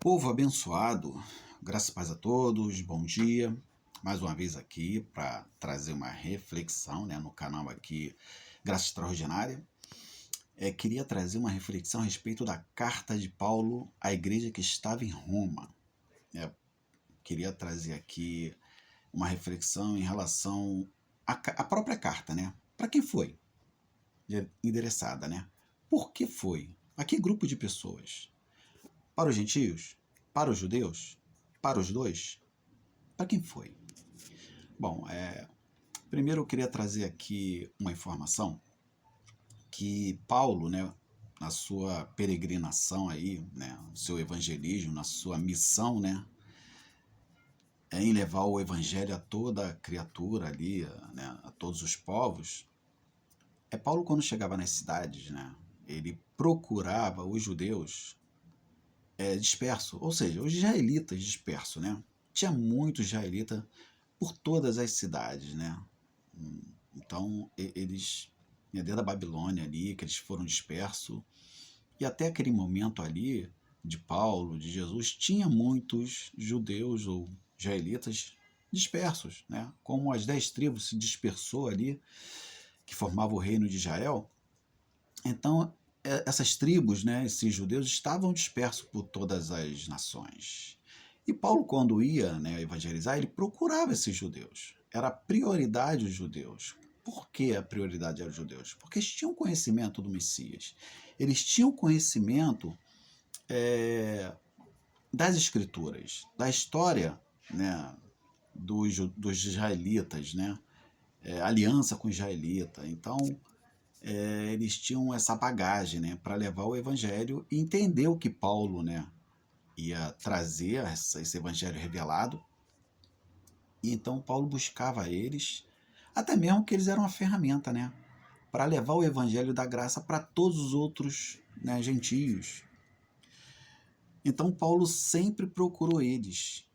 Povo abençoado, graças e paz a todos, bom dia. Mais uma vez aqui para trazer uma reflexão, no canal aqui Graça Extraordinária. Queria trazer uma reflexão a respeito da carta de Paulo à igreja que estava em Roma. Queria trazer aqui uma reflexão em relação à própria carta, Para quem foi endereçada, Por que foi? A que grupo de pessoas? Para os gentios? Para os judeus? Para os dois? Para quem foi? Bom, primeiro eu queria trazer aqui uma informação que Paulo, na sua peregrinação aí, no seu evangelismo, na sua missão, em levar o evangelho a toda criatura ali, a todos os povos, Paulo quando chegava nas cidades, ele procurava os judeus dispersos, ou seja, os israelitas dispersos, Tinha muitos israelitas por todas as cidades, Então, eles, dentro da Babilônia ali, que eles foram dispersos, e até aquele momento ali, de Paulo, de Jesus, tinha muitos judeus ou israelitas dispersos, Como as 10 tribos se dispersou ali, que formavam o reino de Israel, então essas tribos, esses judeus, estavam dispersos por todas as nações. E Paulo, quando ia evangelizar, ele procurava esses judeus. Era a prioridade os judeus. Por que a prioridade era os judeus? Porque eles tinham conhecimento do Messias. Eles tinham conhecimento das escrituras, da história dos israelitas, aliança com os israelitas. Então, eles tinham essa bagagem para levar o evangelho e entender o que Paulo ia trazer, esse evangelho revelado. E então Paulo buscava eles, até mesmo que eles eram uma ferramenta para levar o evangelho da graça para todos os outros gentios. Então Paulo sempre procurou eles,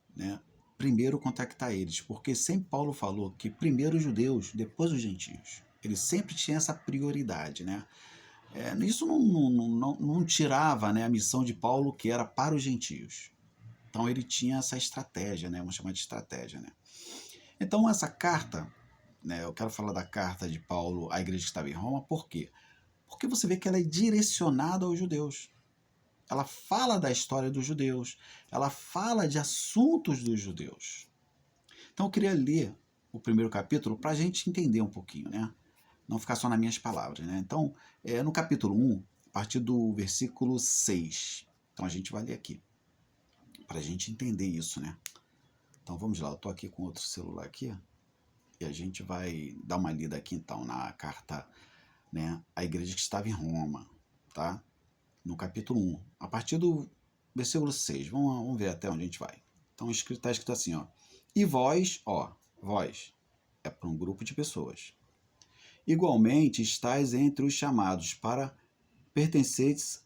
primeiro contactar eles, porque sempre Paulo falou que primeiro os judeus, depois os gentios. Ele sempre tinha essa prioridade, Isso não tirava a missão de Paulo, que era para os gentios. Então ele tinha essa estratégia, vamos chamar de estratégia. Então essa carta, eu quero falar da carta de Paulo à igreja que estava em Roma, por quê? Porque você vê que ela é direcionada aos judeus. Ela fala da história dos judeus, ela fala de assuntos dos judeus. Então eu queria ler o primeiro capítulo para a gente entender um pouquinho, Não ficar só nas minhas palavras, Então, no capítulo 1, a partir do versículo 6. Então a gente vai ler aqui, para a gente entender isso, Então vamos lá, eu estou aqui com outro celular aqui, e a gente vai dar uma lida aqui então na carta, à igreja que estava em Roma, tá? No capítulo 1, a partir do versículo 6. Vamos ver até onde a gente vai. Então está escrito assim, ó. E vós, vós, é para um grupo de pessoas. Igualmente estáis entre os chamados para pertencerdes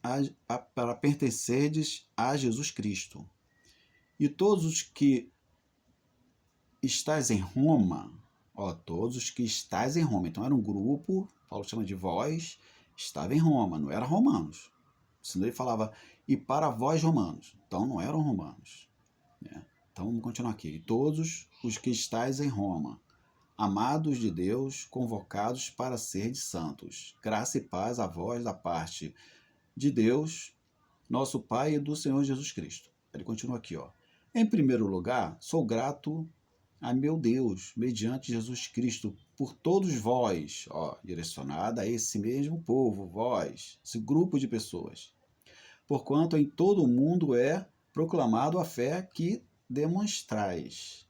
a Jesus Cristo. E todos os que estáis em Roma, todos os que estáis em Roma. Então era um grupo, Paulo chama de vós, estava em Roma, não era romanos. Senão ele falava, e para vós romanos. Então não eram romanos. Então vamos continuar aqui. E todos os que estáis em Roma, amados de Deus, convocados para ser de santos. Graça e paz a vós da parte de Deus, nosso Pai e do Senhor Jesus Cristo. Ele continua aqui, Em primeiro lugar, sou grato a meu Deus, mediante Jesus Cristo, por todos vós, direcionada a esse mesmo povo, vós, esse grupo de pessoas. Porquanto em todo o mundo é proclamado a fé que demonstrais.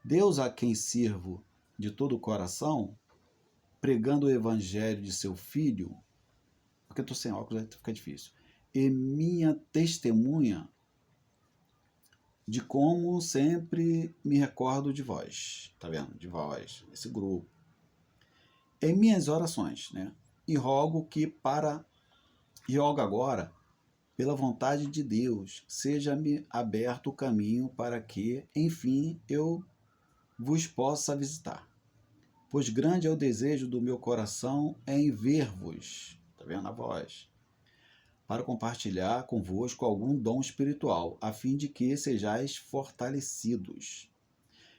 Deus a quem sirvo de todo o coração, pregando o evangelho de seu Filho, porque estou sem óculos, aí fica difícil, e minha testemunha de como sempre me recordo de vós, tá vendo? De vós, esse grupo. Em minhas orações, E rogo agora, pela vontade de Deus, seja-me aberto o caminho para que, enfim, eu vos possa visitar. Pois grande é o desejo do meu coração em ver-vos, tá vendo a voz? para compartilhar convosco algum dom espiritual, a fim de que sejais fortalecidos.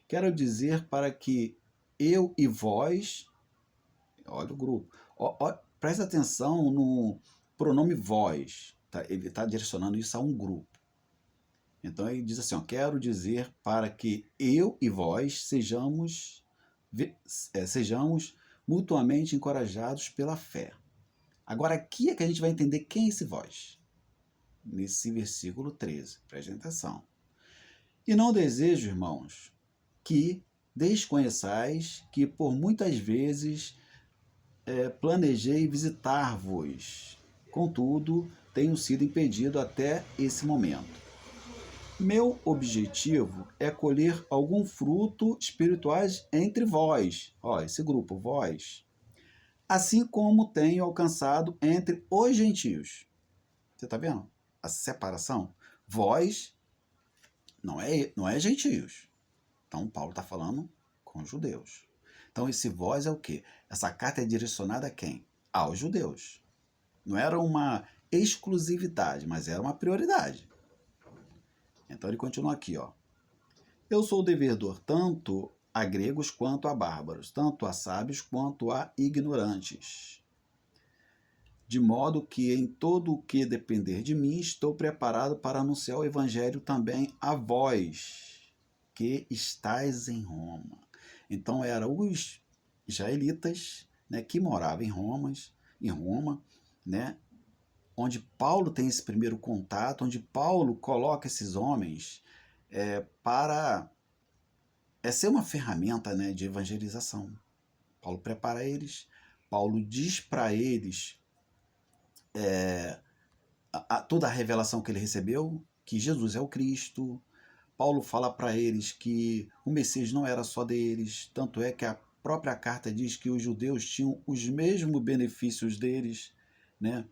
Quero dizer para que eu e vós, olha o grupo, presta atenção no pronome vós, tá? Ele está direcionando isso a um grupo. Então ele diz assim, ó, quero dizer para que eu e vós sejamos mutuamente encorajados pela fé. Agora aqui é que a gente vai entender quem é esse vós. Nesse versículo 13, prestem atenção. E não desejo, irmãos, que desconheçais que por muitas vezes planejei visitar-vos. Contudo, tenho sido impedido até esse momento. Meu objetivo é colher algum fruto espirituais entre vós. Ó, esse grupo, vós. Assim como tenho alcançado entre os gentios. Você está vendo? A separação. Vós não é gentios. Então, Paulo está falando com os judeus. Então, esse vós é o quê? Essa carta é direcionada a quem? Aos judeus. Não era uma exclusividade, mas era uma prioridade. Então, ele continua aqui, ó. Eu sou devedor tanto a gregos quanto a bárbaros, tanto a sábios quanto a ignorantes. De modo que em todo o que depender de mim, estou preparado para anunciar o evangelho também a vós, que estáis em Roma. Então eram os israelitas, né, que moravam em Roma, né, onde Paulo tem esse primeiro contato, onde Paulo coloca esses homens para ser uma ferramenta, né, de evangelização. Paulo prepara eles, Paulo diz para eles toda a revelação que ele recebeu, que Jesus é o Cristo. Paulo fala para eles que o Messias não era só deles, tanto é que a própria carta diz que os judeus tinham os mesmos benefícios deles, né,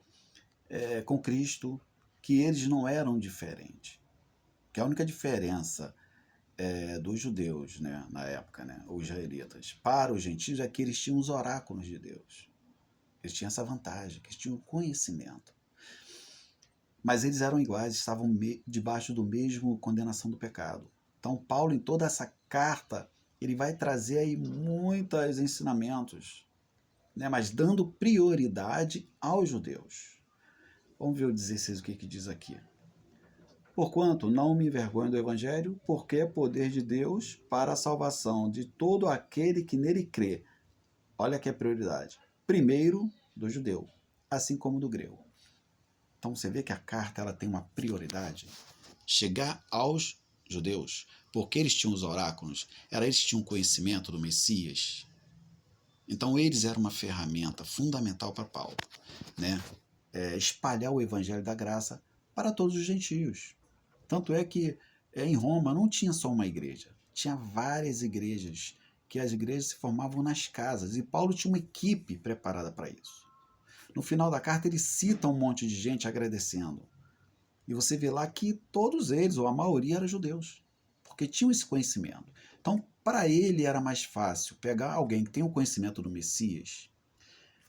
com Cristo, que eles não eram diferentes. Que a única diferença dos judeus, né, na época, né, os israelitas, para os gentios é que eles tinham os oráculos de Deus. Eles tinham essa vantagem, que eles tinham conhecimento. Mas eles eram iguais, estavam debaixo do mesmo condenação do pecado. Então, Paulo, em toda essa carta, ele vai trazer aí muitos ensinamentos, né, mas dando prioridade aos judeus. Vamos ver o 16, o que diz aqui. Porquanto não me envergonho do evangelho, porque é poder de Deus para a salvação de todo aquele que nele crê. Olha aqui a prioridade. Primeiro do judeu, assim como do grego. Então você vê que a carta ela tem uma prioridade. Chegar aos judeus, porque eles tinham os oráculos, eles tinham conhecimento do Messias. Então eles eram uma ferramenta fundamental para Paulo, né? Espalhar o evangelho da graça para todos os gentios. Tanto é que em Roma não tinha só uma igreja, tinha várias igrejas, que as igrejas se formavam nas casas, e Paulo tinha uma equipe preparada para isso. No final da carta ele cita um monte de gente agradecendo. E você vê lá que todos eles, ou a maioria, eram judeus, porque tinham esse conhecimento. Então, para ele era mais fácil pegar alguém que tem o conhecimento do Messias,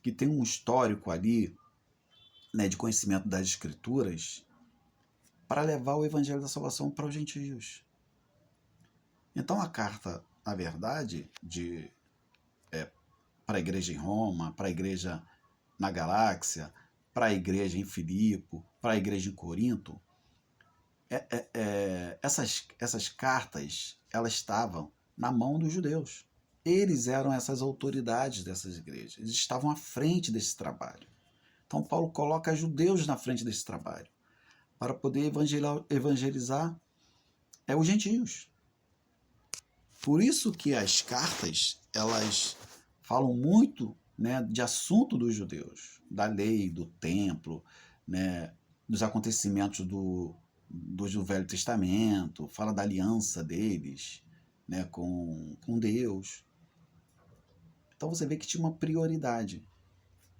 que tem um histórico ali, né, de conhecimento das Escrituras, para levar o evangelho da salvação para os gentios. Então a carta, na verdade, para a igreja em Roma, para a igreja na Galáxia, para a igreja em Filipe, para a igreja em Corinto, essas cartas elas estavam na mão dos judeus. Eles eram essas autoridades dessas igrejas, eles estavam à frente desse trabalho. Então Paulo coloca judeus na frente desse trabalho, para poder evangelizar os gentios. Por isso que as cartas, elas falam muito, né, de assunto dos judeus, da lei, do templo, né, dos acontecimentos do Velho Testamento, fala da aliança deles, né, com Deus. Então você vê que tinha uma prioridade.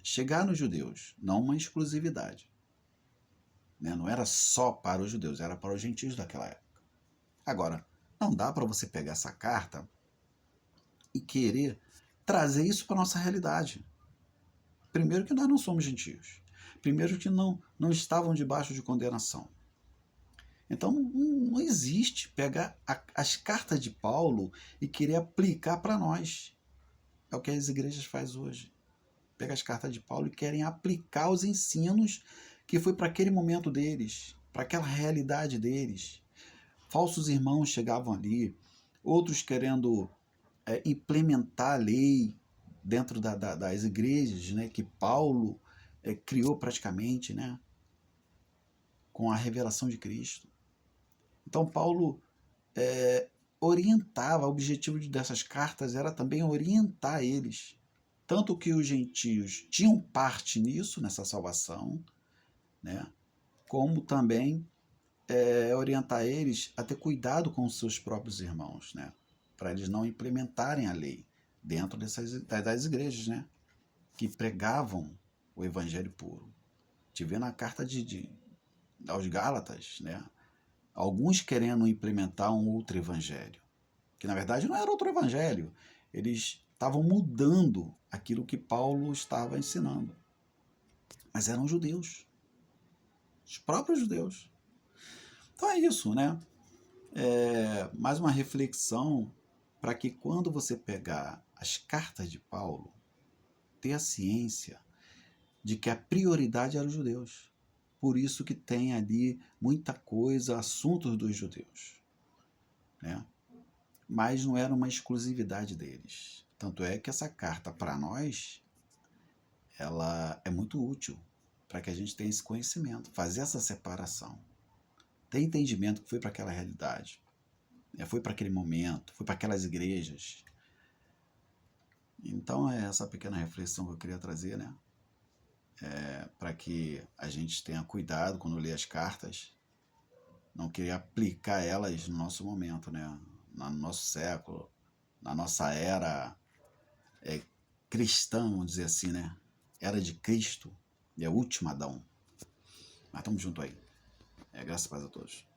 Chegar nos judeus, não uma exclusividade. Né? Não era só para os judeus, era para os gentios daquela época. Agora, não dá para você pegar essa carta e querer trazer isso para a nossa realidade. Primeiro que nós não somos gentios. Primeiro que não estavam debaixo de condenação. Então não existe pegar as cartas de Paulo e querer aplicar para nós. É o que as igrejas fazem hoje. Pega as cartas de Paulo e querem aplicar os ensinos que foi para aquele momento deles, para aquela realidade deles. Falsos irmãos chegavam ali, outros querendo implementar a lei dentro das igrejas, né, que Paulo criou praticamente, né, com a revelação de Cristo. Então Paulo orientava, o objetivo dessas cartas era também orientar eles. Tanto que os gentios tinham parte nisso, nessa salvação, né, como também orientar eles a ter cuidado com os seus próprios irmãos, né, para eles não implementarem a lei dentro das igrejas, né, que pregavam o evangelho puro. Tive na carta aos Gálatas, né, alguns querendo implementar um outro evangelho, que na verdade não era outro evangelho, eles estavam mudando aquilo que Paulo estava ensinando, mas eram judeus, os próprios judeus. Então é isso, né? Mais uma reflexão para que quando você pegar as cartas de Paulo, ter a ciência de que a prioridade era os judeus. Por isso que tem ali muita coisa, assuntos dos judeus, né? Mas não era uma exclusividade deles. Tanto é que essa carta, para nós, ela é muito útil para que a gente tenha esse conhecimento, fazer essa separação, ter entendimento que foi para aquela realidade, foi para aquele momento, foi para aquelas igrejas. Então é essa pequena reflexão que eu queria trazer, né? Para que a gente tenha cuidado quando lê as cartas, não querer aplicar elas no nosso momento, né? No nosso século, na nossa era cristã, vamos dizer assim, né? Era de Cristo, é o último Adão. Mas estamos juntos aí. Graças a Deus a todos.